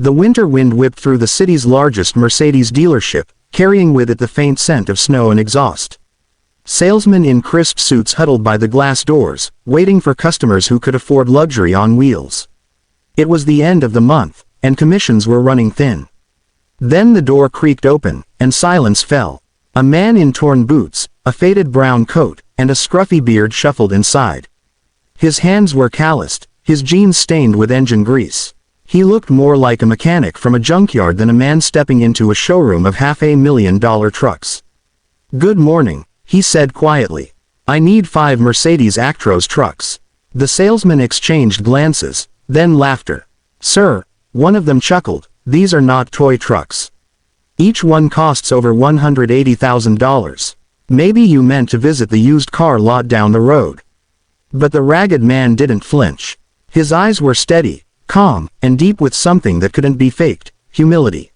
The winter wind whipped through the city's largest Mercedes dealership, carrying with it the faint scent of snow and exhaust. Salesmen in crisp suits huddled by the glass doors, waiting for customers who could afford luxury on wheels. It was the end of the month, and commissions were running thin. Then the door creaked open, and silence fell. A man in torn boots, a faded brown coat, and a scruffy beard shuffled inside. His hands were calloused, his jeans stained with engine grease. He looked more like a mechanic from a junkyard than a man stepping into a showroom of $500,000 trucks. "Good morning," he said quietly. "I need 5 Mercedes Actros trucks." The salesman exchanged glances, then laughter. "Sir," one of them chuckled, "these are not toy trucks. Each one costs over $180,000. Maybe you meant to visit the used car lot down the road." But the ragged man didn't flinch. His eyes were steady, calm, and deep with something that couldn't be faked: humility.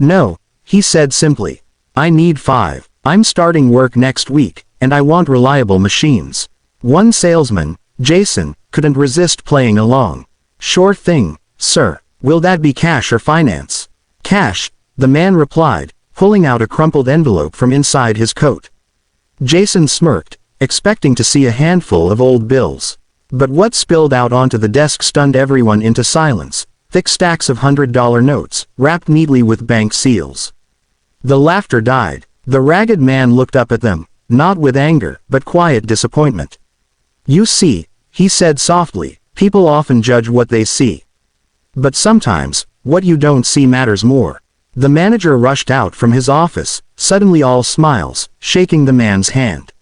"No," he said simply. "I need 5. I'm starting work next week, and I want reliable machines." One salesman, Jason, couldn't resist playing along. "Sure thing, sir. Will that be cash or finance?" "Cash," the man replied, pulling out a crumpled envelope from inside his coat. Jason smirked, expecting to see a handful of old bills. But what spilled out onto the desk stunned everyone into silence: thick stacks of $100 notes, wrapped neatly with bank seals. The laughter died. The ragged man looked up at them, not with anger, but quiet disappointment. "You see," he said softly, "people often judge what they see. But sometimes, what you don't see matters more." The manager rushed out from his office, suddenly all smiles, shaking the man's hand.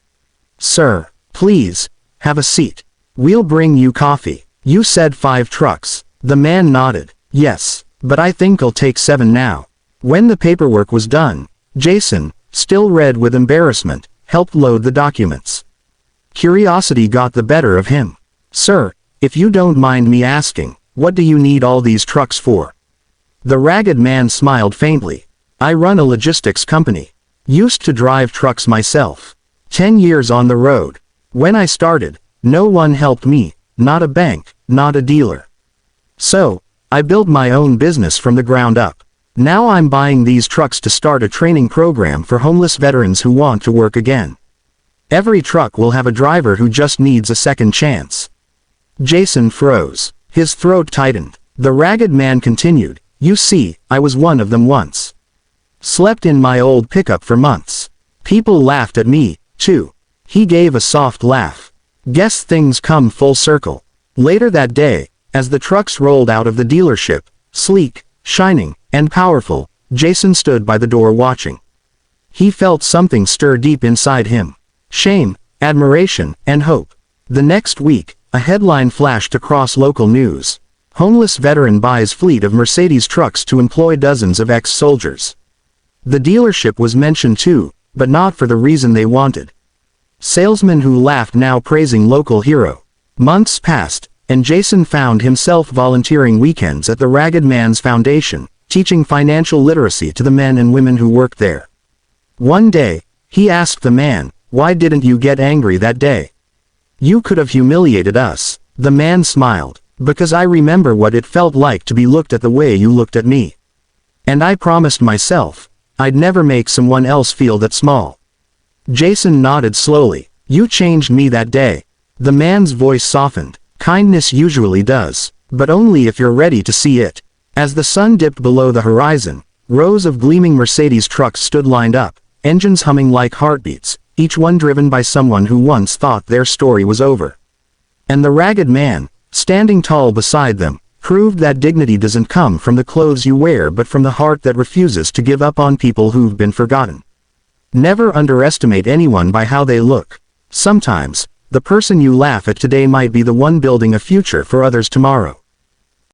"Sir, please, have a seat. We'll bring you coffee." "You said 5 trucks." The man nodded. "Yes, but I think I'll take 7 now." When the paperwork was done, Jason, still red with embarrassment, helped load the documents. Curiosity got the better of him. "Sir, if you don't mind me asking, what do you need all these trucks for?" The ragged man smiled faintly. "I run a logistics company. Used to drive trucks myself. 10 years on the road. When I started, no one helped me, not a bank, not a dealer. So, I built my own business from the ground up. Now I'm buying these trucks to start a training program for homeless veterans who want to work again. Every truck will have a driver who just needs a second chance." Jason froze. His throat tightened. The ragged man continued, "You see, I was one of them once. Slept in my old pickup for months. People laughed at me, too." He gave a soft laugh. "Guess things come full circle." Later that day, as the trucks rolled out of the dealership, sleek, shining, and powerful, Jason stood by the door watching. He felt something stir deep inside him. Shame, admiration, and hope. The next week, a headline flashed across local news: "Homeless veteran buys fleet of Mercedes trucks to employ dozens of ex-soldiers." The dealership was mentioned too, but not for the reason they wanted. Salesmen who laughed now praising local hero. Months passed, and Jason found himself volunteering weekends at the Ragged Man's Foundation, teaching financial literacy to the men and women who worked there. One day, he asked the man, "Why didn't you get angry that day? You could have humiliated us." The man smiled. "Because I remember what it felt like to be looked at the way you looked at me. And I promised myself, I'd never make someone else feel that small." Jason nodded slowly. "You changed me that day." The man's voice softened. "Kindness usually does, but only if you're ready to see it." As the sun dipped below the horizon, rows of gleaming Mercedes trucks stood lined up, engines humming like heartbeats, each one driven by someone who once thought their story was over. And the ragged man, standing tall beside them, proved that dignity doesn't come from the clothes you wear but from the heart that refuses to give up on people who've been forgotten. Never underestimate anyone by how they look. Sometimes, the person you laugh at today might be the one building a future for others tomorrow.